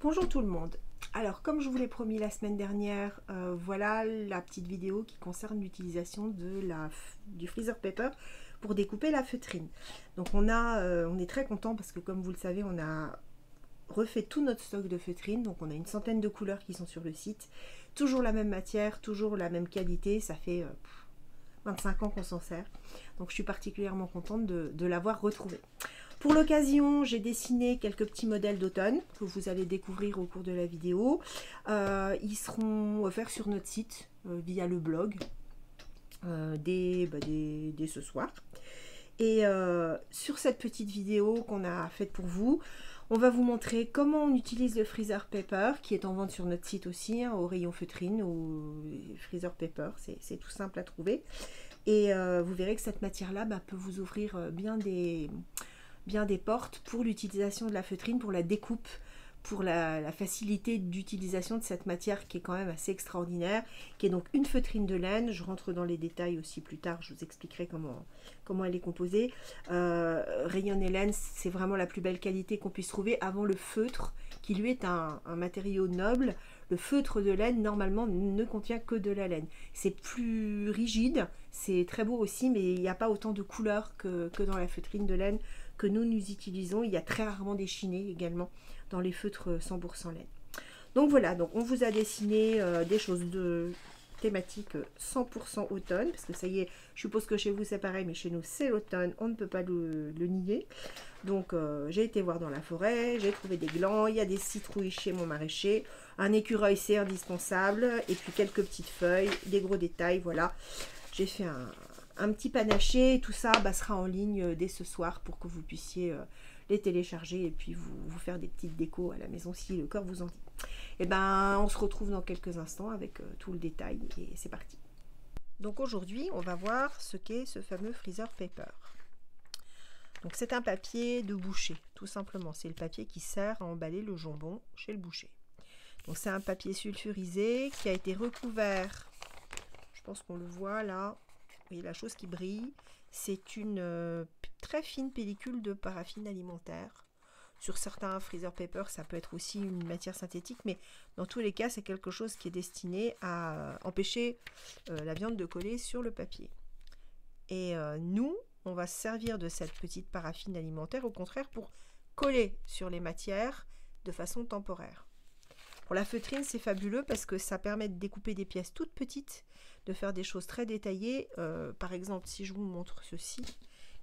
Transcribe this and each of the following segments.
Bonjour tout le monde. Alors comme je vous l'ai promis la semaine dernière, voilà la petite vidéo qui concerne l'utilisation du freezer paper pour découper la feutrine. Donc on est très content parce que comme vous le savez, on a refait tout notre stock de feutrine. Donc on a une centaine de couleurs qui sont sur le site. Toujours la même matière, toujours la même qualité. Ça fait 25 ans qu'on s'en sert. Donc je suis particulièrement contente de l'avoir retrouvée. Pour l'occasion, j'ai dessiné quelques petits modèles d'automne que vous allez découvrir au cours de la vidéo. Ils seront offerts sur notre site via le blog dès ce soir. Et sur cette petite vidéo qu'on a faite pour vous, on va vous montrer comment on utilise le freezer paper qui est en vente sur notre site aussi, hein, au rayon feutrine ou freezer paper, c'est tout simple à trouver. Et vous verrez que cette matière-là peut vous ouvrir bien des portes pour l'utilisation de la feutrine, pour la découpe, pour la facilité d'utilisation de cette matière qui est quand même assez extraordinaire, qui est donc une feutrine de laine. Je rentre dans les détails aussi plus tard, je vous expliquerai comment elle est composée. Rayon et laine, c'est vraiment la plus belle qualité qu'on puisse trouver avant le feutre, qui lui est un matériau noble. Le feutre de laine, normalement, ne contient que de la laine. C'est plus rigide, c'est très beau aussi, mais il n'y a pas autant de couleurs que dans la feutrine de laine que nous utilisons. Il y a très rarement des chinés également dans les feutres 100% laine. Donc voilà, donc on vous a dessiné des choses de thématique 100% automne, parce que ça y est, je suppose que chez vous c'est pareil, mais chez nous c'est l'automne, on ne peut pas le nier. Donc j'ai été voir dans la forêt, j'ai trouvé des glands, il y a des citrouilles chez mon maraîcher, un écureuil c'est indispensable, et puis quelques petites feuilles, des gros détails, voilà. J'ai fait un petit panaché, tout ça sera en ligne dès ce soir pour que vous puissiez les télécharger et puis vous faire des petites décos à la maison si le corps vous en dit. Et on se retrouve dans quelques instants avec tout le détail et c'est parti. Donc aujourd'hui, on va voir ce qu'est ce fameux freezer paper. Donc c'est un papier de boucher, tout simplement. C'est le papier qui sert à emballer le jambon chez le boucher. Donc c'est un papier sulfurisé qui a été recouvert, je pense qu'on le voit là, vous voyez la chose qui brille, c'est une très fine pellicule de paraffine alimentaire. Sur certains freezer paper, ça peut être aussi une matière synthétique, mais dans tous les cas, c'est quelque chose qui est destiné à empêcher la viande de coller sur le papier. Et nous, on va se servir de cette petite paraffine alimentaire, au contraire, pour coller sur les matières de façon temporaire. Pour la feutrine, c'est fabuleux parce que ça permet de découper des pièces toutes petites, de faire des choses très détaillées. Par exemple, si je vous montre ceci,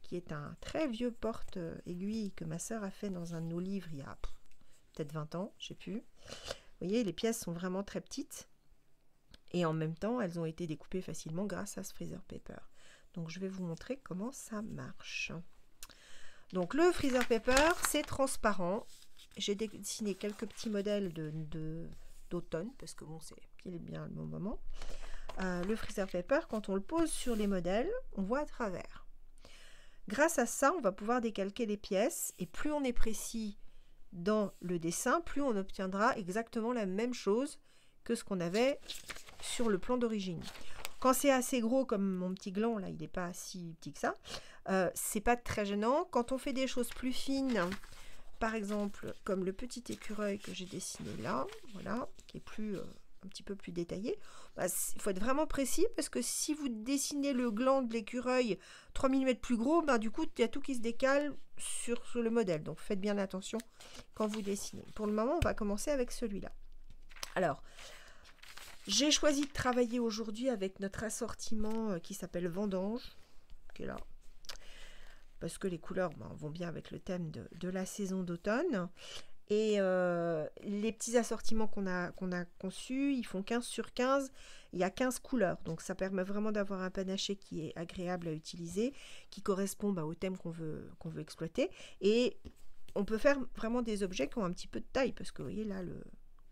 qui est un très vieux porte-aiguille que ma sœur a fait dans un de nos livres il y a peut-être 20 ans, je ne sais plus. Vous voyez, les pièces sont vraiment très petites et en même temps, elles ont été découpées facilement grâce à ce freezer paper. Donc, je vais vous montrer comment ça marche. Donc, le freezer paper, c'est transparent. J'ai dessiné quelques petits modèles d'automne parce que bon, c'est bien le bon moment. Le freezer paper, quand on le pose sur les modèles, on voit à travers. Grâce à ça, on va pouvoir décalquer les pièces et plus on est précis dans le dessin, plus on obtiendra exactement la même chose que ce qu'on avait sur le plan d'origine. Quand c'est assez gros comme mon petit gland, là, il n'est pas si petit que ça, c'est pas très gênant. Quand on fait des choses plus fines, par exemple, comme le petit écureuil que j'ai dessiné là, voilà, qui est un petit peu plus détaillé, il faut être vraiment précis parce que si vous dessinez le gland de l'écureuil 3 mm plus gros, du coup, il y a tout qui se décale sur le modèle. Donc, faites bien attention quand vous dessinez. Pour le moment, on va commencer avec celui-là. Alors, j'ai choisi de travailler aujourd'hui avec notre assortiment qui s'appelle Vendange, qui est là. Parce que les couleurs vont bien avec le thème de la saison d'automne. Et les petits assortiments qu'on a conçus, ils font 15 sur 15. Il y a 15 couleurs. Donc ça permet vraiment d'avoir un panaché qui est agréable à utiliser, qui correspond au thème qu'on veut exploiter. Et on peut faire vraiment des objets qui ont un petit peu de taille. Parce que vous voyez là,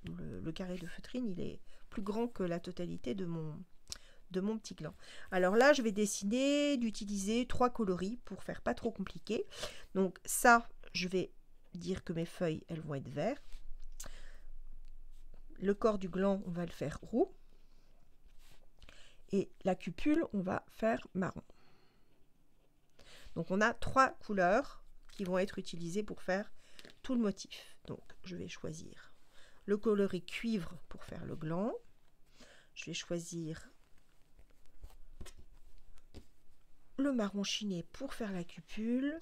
le carré de feutrine, il est plus grand que la totalité de mon petit gland. Alors là, je vais décider d'utiliser 3 coloris pour faire pas trop compliqué. Donc ça, je vais dire que mes feuilles, elles vont être vertes. Le corps du gland, on va le faire roux. Et la cupule, on va faire marron. Donc on a 3 couleurs qui vont être utilisées pour faire tout le motif. Donc je vais choisir le coloris cuivre pour faire le gland. Je vais choisir le marron chiné pour faire la cupule.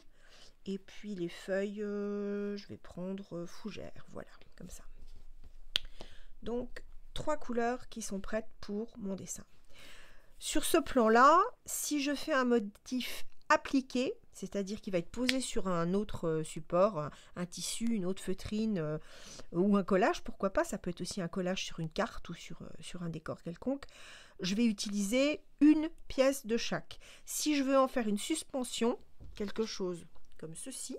Et puis les feuilles, je vais prendre fougère, voilà, comme ça. Donc, 3 couleurs qui sont prêtes pour mon dessin. Sur ce plan-là, si je fais un motif appliqué, c'est-à-dire qu'il va être posé sur un autre support, un tissu, une autre feutrine ou un collage, pourquoi pas, ça peut être aussi un collage sur une carte ou sur un décor quelconque, je vais utiliser une pièce de chaque. Si je veux en faire une suspension, quelque chose comme ceci,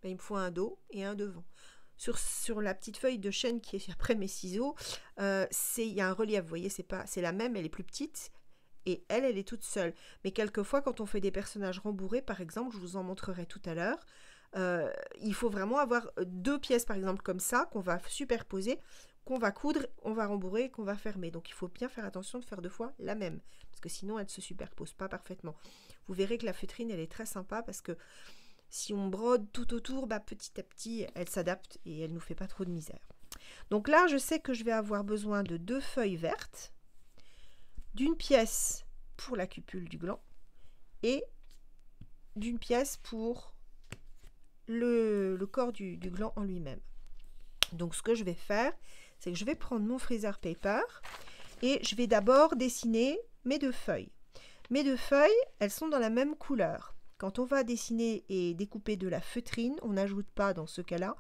ben, il me faut un dos et un devant. Sur la petite feuille de chêne qui est après mes ciseaux, il y a un relief, vous voyez, c'est la même, elle est plus petite, et elle est toute seule. Mais quelquefois, quand on fait des personnages rembourrés, par exemple, je vous en montrerai tout à l'heure, il faut vraiment avoir 2 pièces, par exemple, comme ça, qu'on va superposer, qu'on va coudre, on va rembourrer, qu'on va fermer. Donc, il faut bien faire attention de faire 2 fois la même, parce que sinon, elle ne se superpose pas parfaitement. Vous verrez que la feutrine, elle est très sympa, parce que si on brode tout autour, bah, petit à petit, elle s'adapte et elle ne nous fait pas trop de misère. Donc là, je sais que je vais avoir besoin de 2 feuilles vertes, d'une pièce pour la cupule du gland et d'une pièce pour le corps du gland en lui-même. Donc ce que je vais faire, c'est que je vais prendre mon freezer paper et je vais d'abord dessiner mes 2 feuilles. Mes 2 feuilles, elles sont dans la même couleur. Quand on va dessiner et découper de la feutrine, on n'ajoute pas dans ce cas-là,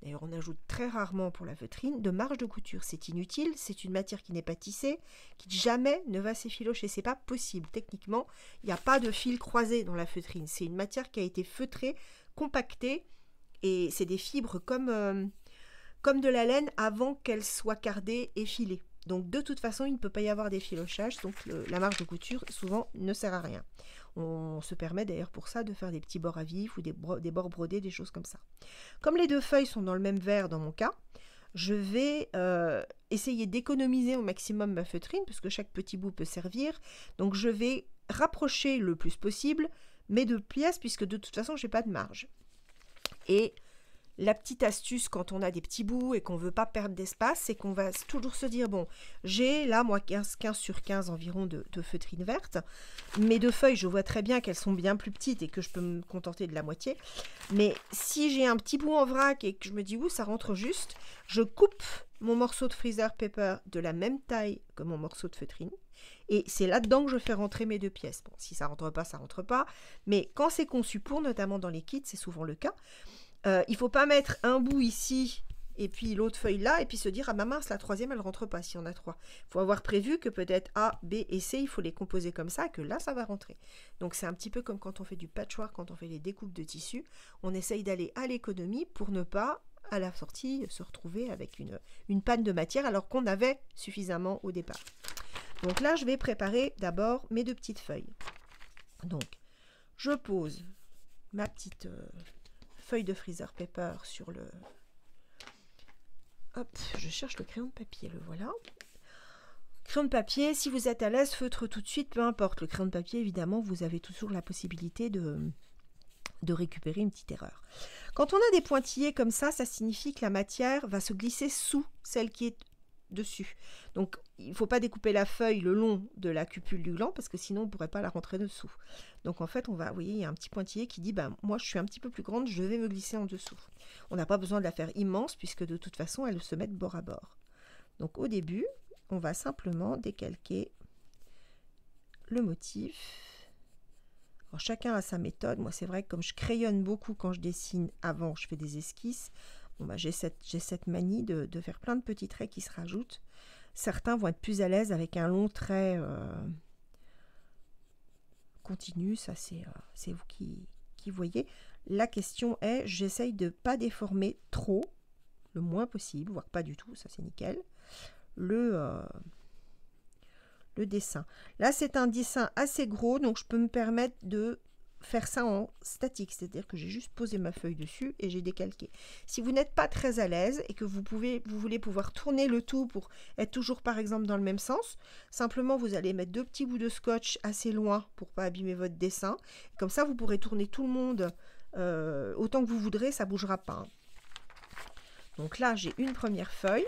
d'ailleurs on ajoute très rarement pour la feutrine, de marge de couture. C'est inutile, c'est une matière qui n'est pas tissée, qui jamais ne va s'effilocher. C'est pas possible. Techniquement, il n'y a pas de fil croisé dans la feutrine. C'est une matière qui a été feutrée, compactée, et c'est des fibres comme de la laine avant qu'elle soit cardée et filée. Donc de toute façon, il ne peut pas y avoir d'effilochage, donc la marge de couture souvent ne sert à rien. On se permet d'ailleurs pour ça de faire des petits bords à vif ou des bords brodés, des choses comme ça. Comme les 2 feuilles sont dans le même vert dans mon cas, je vais essayer d'économiser au maximum ma feutrine, parce que chaque petit bout peut servir. Donc je vais rapprocher le plus possible mes 2 pièces, puisque de toute façon, je n'ai pas de marge. Et la petite astuce quand on a des petits bouts et qu'on ne veut pas perdre d'espace, c'est qu'on va toujours se dire, bon, j'ai là, moi, 15 sur 15 environ de feutrine verte. Mes 2 feuilles, je vois très bien qu'elles sont bien plus petites et que je peux me contenter de la moitié. Mais si j'ai un petit bout en vrac et que je me dis, ouh, ça rentre juste, je coupe mon morceau de freezer paper de la même taille que mon morceau de feutrine. Et c'est là-dedans que je fais rentrer mes 2 pièces. Bon, si ça rentre pas, ça rentre pas. Mais quand c'est conçu pour, notamment dans les kits, c'est souvent le cas. Il ne faut pas mettre un bout ici et puis l'autre feuille là et puis se dire, ah ma mince, la troisième elle ne rentre pas si on a 3. Il faut avoir prévu que peut-être A, B et C, il faut les composer comme ça, que là ça va rentrer. Donc c'est un petit peu comme quand on fait du patchwork, quand on fait les découpes de tissu, on essaye d'aller à l'économie pour ne pas à la sortie se retrouver avec une panne de matière alors qu'on avait suffisamment au départ. Donc là je vais préparer d'abord mes 2 petites feuilles. Donc je pose ma petite feuille de freezer paper sur le... Hop, je cherche le crayon de papier, le voilà. Crayon de papier, si vous êtes à l'aise, feutre tout de suite, peu importe. Le crayon de papier, évidemment, vous avez toujours la possibilité de récupérer une petite erreur. Quand on a des pointillés comme ça signifie que la matière va se glisser sous celle qui est dessus. Donc, il ne faut pas découper la feuille le long de la cupule du gland parce que sinon, on ne pourrait pas la rentrer dessous. Donc, en fait, on va, vous voyez, il y a un petit pointillé qui dit, ben, moi, je suis un petit peu plus grande, je vais me glisser en dessous. On n'a pas besoin de la faire immense puisque de toute façon, elles se mettent bord à bord. Donc, au début, on va simplement décalquer le motif. Alors, chacun a sa méthode. Moi, c'est vrai que comme je crayonne beaucoup quand je dessine avant, je fais des esquisses. Bon, bah, j'ai cette manie de faire plein de petits traits qui se rajoutent. Certains vont être plus à l'aise avec un long trait continu. Ça, c'est vous qui voyez. La question est, j'essaye de ne pas déformer trop, le moins possible, voire pas du tout, ça c'est nickel, le dessin. Là, c'est un dessin assez gros, donc je peux me permettre de faire ça en statique, c'est-à-dire que j'ai juste posé ma feuille dessus et j'ai décalqué. Si vous n'êtes pas très à l'aise et que vous voulez pouvoir tourner le tout pour être toujours par exemple dans le même sens, simplement vous allez mettre 2 petits bouts de scotch assez loin pour pas abîmer votre dessin. Comme ça, vous pourrez tourner tout le monde autant que vous voudrez, ça bougera pas. Donc là, j'ai une première feuille.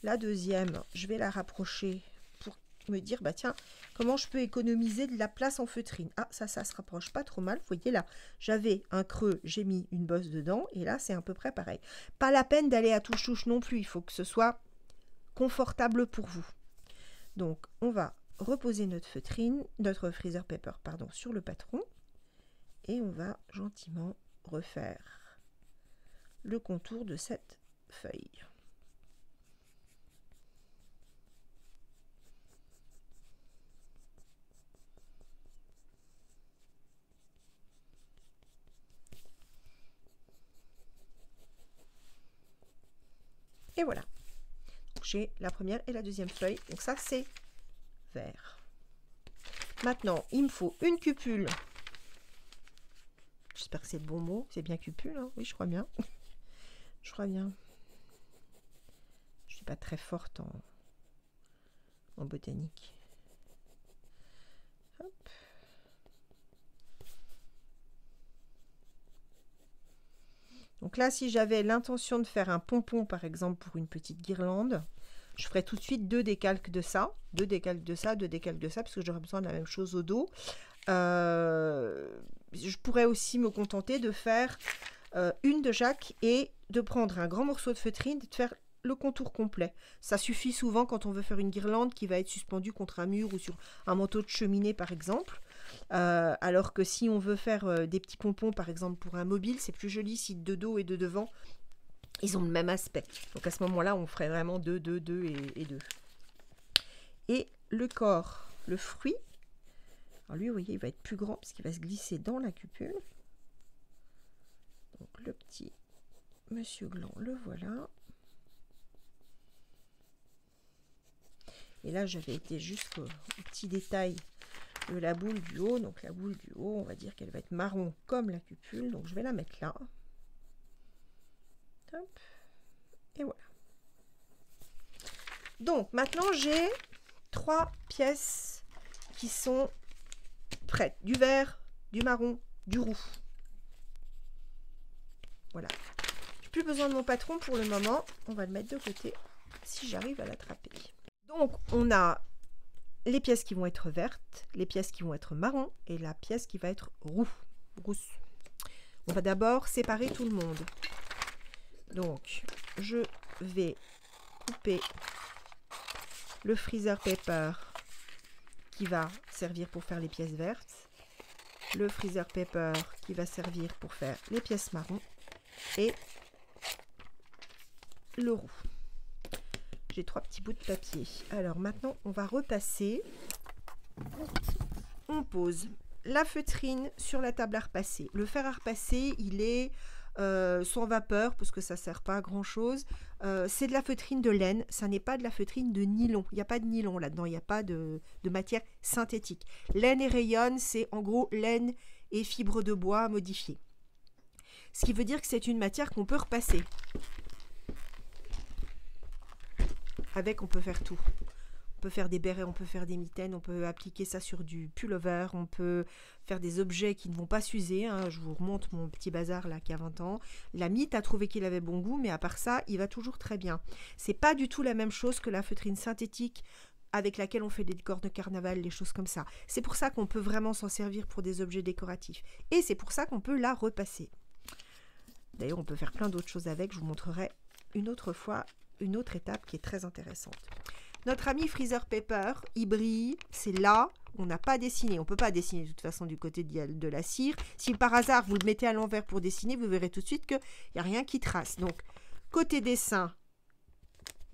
La deuxième, je vais la rapprocher pour me dire, bah tiens, comment je peux économiser de la place en feutrine. Ah, ça se rapproche pas trop mal. Vous voyez là, j'avais un creux, j'ai mis une bosse dedans. Et là, c'est à peu près pareil. Pas la peine d'aller à touche-touche non plus. Il faut que ce soit confortable pour vous. Donc, on va reposer notre feutrine, notre freezer paper, pardon, sur le patron. Et on va gentiment refaire le contour de cette feuille. Et voilà. J'ai la première et la deuxième feuille. Donc ça, c'est vert. Maintenant, il me faut une cupule. J'espère que c'est le bon mot. C'est bien cupule, hein? Oui, je crois bien. Je crois bien. Je ne suis pas très forte en botanique. Hop. Donc là, si j'avais l'intention de faire un pompon, par exemple, pour une petite guirlande, je ferais tout de suite deux décalques de ça, deux décalques de ça, deux décalques de ça, parce que j'aurais besoin de la même chose au dos. Je pourrais aussi me contenter de faire une de chaque et de prendre un grand morceau de feutrine et de faire le contour complet. Ça suffit souvent quand on veut faire une guirlande qui va être suspendue contre un mur ou sur un manteau de cheminée, par exemple. Alors que si on veut faire des petits pompons, par exemple pour un mobile, c'est plus joli si de dos et de devant, ils ont le même aspect. Donc à ce moment-là, on ferait vraiment 2, 2, 2 et 2. Et le corps, le fruit, alors lui, vous voyez, il va être plus grand parce qu'il va se glisser dans la cupule. Donc le petit monsieur gland, le voilà. Et là, j'avais été jusqu'au petit détail de la boule du haut. Donc la boule du haut, on va dire qu'elle va être marron comme la cupule. Donc je vais la mettre là. Hop. Et voilà. Donc maintenant, j'ai 3 pièces qui sont prêtes. Du vert, du marron, du roux. Voilà. J'ai plus besoin de mon patron pour le moment. On va le mettre de côté si j'arrive à l'attraper. Donc on a les pièces qui vont être vertes, les pièces qui vont être marron et la pièce qui va être rousse. On va d'abord séparer tout le monde. Donc je vais couper le freezer paper qui va servir pour faire les pièces vertes, le freezer paper qui va servir pour faire les pièces marron et le roux. J'ai 3 petits bouts de papier. Alors maintenant, on va repasser. On pose la feutrine sur la table à repasser. Le fer à repasser, il est sans vapeur parce que ça ne sert pas à grand chose. C'est de la feutrine de laine, ça n'est pas de la feutrine de nylon. Il n'y a pas de nylon là-dedans, il n'y a pas de matière synthétique. Laine et rayon, c'est en gros laine et fibres de bois modifiées. Ce qui veut dire que c'est une matière qu'on peut repasser. Avec, on peut faire tout. On peut faire des bérets, on peut faire des mitaines, on peut appliquer ça sur du pullover, on peut faire des objets qui ne vont pas s'user. Hein. Je vous remonte mon petit bazar là qui a 20 ans. La mythe a trouvé qu'il avait bon goût, mais à part ça, il va toujours très bien. C'est pas du tout la même chose que la feutrine synthétique avec laquelle on fait des décors de carnaval, des choses comme ça. C'est pour ça qu'on peut vraiment s'en servir pour des objets décoratifs. Et c'est pour ça qu'on peut la repasser. D'ailleurs, on peut faire plein d'autres choses avec. Je vous montrerai une autre fois une autre étape qui est très intéressante. Notre ami freezer paper, il brille, c'est là, on n'a pas dessiné. On ne peut pas dessiner de toute façon du côté de la cire. Si par hasard vous le mettez à l'envers pour dessiner, vous verrez tout de suite qu'il n'y a rien qui trace. Donc, côté dessin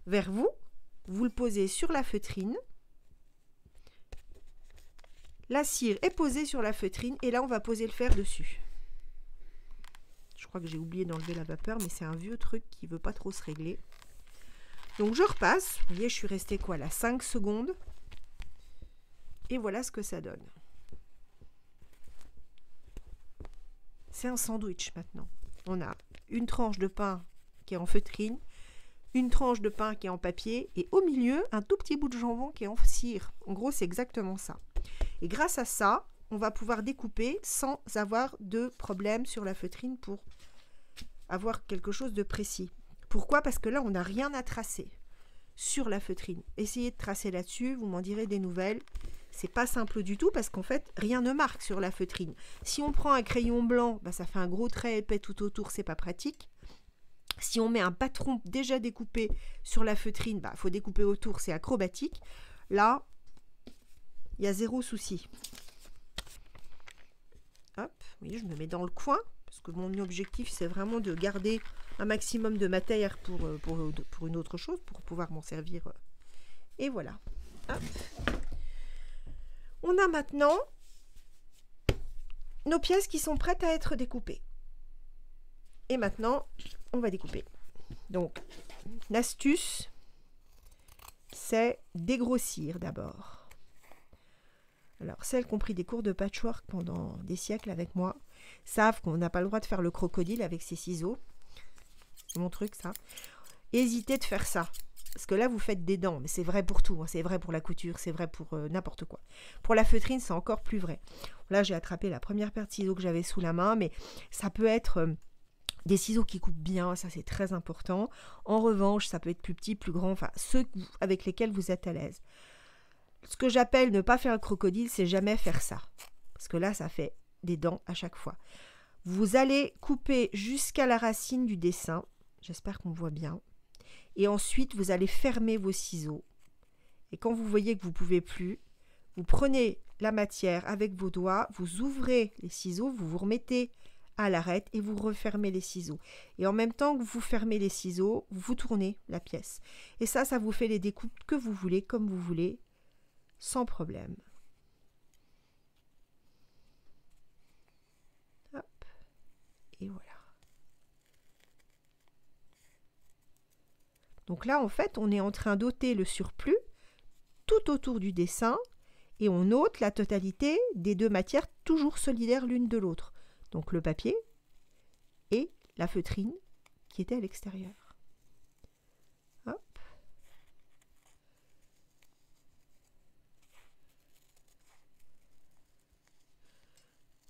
vers vous, vous le posez sur la feutrine. La cire est posée sur la feutrine et là on va poser le fer dessus. Je crois que j'ai oublié d'enlever la vapeur, mais c'est un vieux truc qui ne veut pas trop se régler. Donc je repasse, vous voyez, je suis restée quoi là, 5 secondes. Et voilà ce que ça donne. C'est un sandwich maintenant. On a une tranche de pain qui est en feutrine, une tranche de pain qui est en papier, et au milieu, un tout petit bout de jambon qui est en cire. En gros, c'est exactement ça. Et grâce à ça, on va pouvoir découper sans avoir de problème sur la feutrine pour avoir quelque chose de précis. Pourquoi? Parce que là, on n'a rien à tracer sur la feutrine. Essayez de tracer là-dessus, vous m'en direz des nouvelles. C'est pas simple du tout parce qu'en fait, rien ne marque sur la feutrine. Si on prend un crayon blanc, bah, ça fait un gros trait épais tout autour, c'est pas pratique. Si on met un patron déjà découpé sur la feutrine, bah, faut découper autour, c'est acrobatique. Là, il y a zéro souci. Hop, vous voyez, je me mets dans le coin, parce que mon objectif, c'est vraiment de garder un maximum de matière pour une autre chose, pour pouvoir m'en servir. Et voilà. Hop. On a maintenant nos pièces qui sont prêtes à être découpées. Et maintenant, on va découper. Donc, l'astuce, c'est dégrossir d'abord. Alors, celles qui ont pris des cours de patchwork pendant des siècles avec moi savent qu'on n'a pas le droit de faire le crocodile avec ses ciseaux. C'est mon truc, ça. Hésitez de faire ça. Parce que là, vous faites des dents. Mais c'est vrai pour tout. Hein. C'est vrai pour la couture. C'est vrai pour n'importe quoi. Pour la feutrine, c'est encore plus vrai. Là, j'ai attrapé la première paire de ciseaux que j'avais sous la main. Mais ça peut être des ciseaux qui coupent bien. Ça, c'est très important. En revanche, ça peut être plus petit, plus grand. Enfin, ceux avec lesquels vous êtes à l'aise. Ce que j'appelle ne pas faire le crocodile, c'est jamais faire ça. Parce que là, ça fait des dents à chaque fois. Vous allez couper jusqu'à la racine du dessin. J'espère qu'on voit bien. Et ensuite, vous allez fermer vos ciseaux. Et quand vous voyez que vous ne pouvez plus, vous prenez la matière avec vos doigts, vous ouvrez les ciseaux, vous vous remettez à l'arête et vous refermez les ciseaux. Et en même temps que vous fermez les ciseaux, vous tournez la pièce. Et ça vous fait les découpes que vous voulez, comme vous voulez, sans problème. Hop. Et voilà. Donc là, en fait, on est en train d'ôter le surplus tout autour du dessin et on ôte la totalité des deux matières toujours solidaires l'une de l'autre. Donc le papier et la feutrine qui était à l'extérieur. Hop.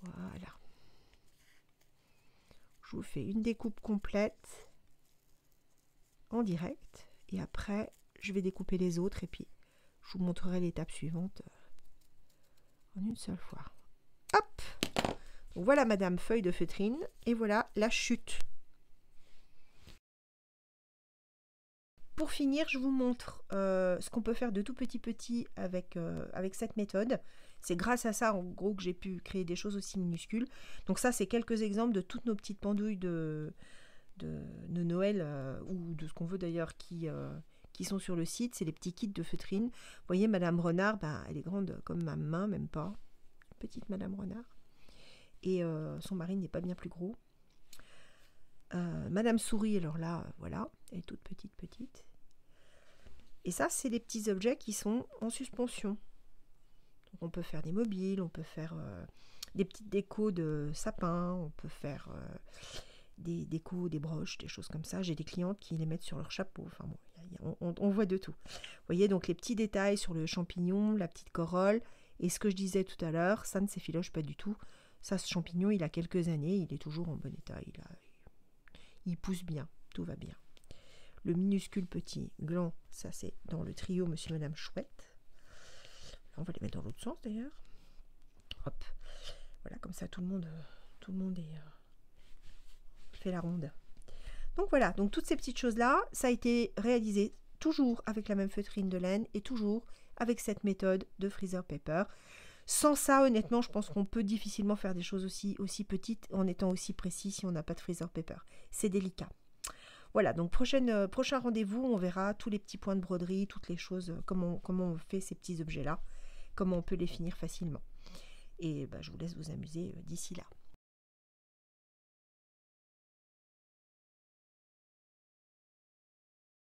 Voilà. Je vous fais une découpe complète en direct et après je vais découper les autres et puis je vous montrerai l'étape suivante en une seule fois. Hop! Donc voilà madame feuille de feutrine et voilà la chute. Pour finir, je vous montre ce qu'on peut faire de tout petit avec cette méthode. C'est grâce à ça en gros que j'ai pu créer des choses aussi minuscules. Donc ça c'est quelques exemples de toutes nos petites pendouilles de Noël ou de ce qu'on veut d'ailleurs qui sont sur le site. C'est les petits kits de feutrine. Vous voyez madame Renard, ben, elle est grande comme ma main, même pas. Petite madame Renard. Et son mari n'est pas bien plus gros. Madame Souris, alors là, voilà, elle est toute petite. Et ça, c'est des petits objets qui sont en suspension. Donc on peut faire des mobiles, on peut faire des petites décos de sapin, on peut faire des décos, des broches, des choses comme ça. J'ai des clientes qui les mettent sur leur chapeau. Enfin bon, on voit de tout. Vous voyez, donc les petits détails sur le champignon, la petite corolle. Et ce que je disais tout à l'heure, ça ne s'effiloche pas du tout. Ça, ce champignon, il a quelques années, il est toujours en bon état. Il pousse bien, tout va bien. Le minuscule petit gland, ça c'est dans le trio Monsieur et Madame Chouette. On va les mettre dans l'autre sens d'ailleurs. Hop, voilà, comme ça tout le monde fait la ronde. Donc voilà, donc toutes ces petites choses-là, ça a été réalisé toujours avec la même feutrine de laine et toujours avec cette méthode de freezer paper. Sans ça, honnêtement, je pense qu'on peut difficilement faire des choses aussi petites en étant aussi précis si on n'a pas de freezer paper. C'est délicat. Voilà, donc prochain rendez-vous, on verra tous les petits points de broderie, toutes les choses, comment on fait ces petits objets-là, comment on peut les finir facilement. Et je vous laisse vous amuser d'ici là.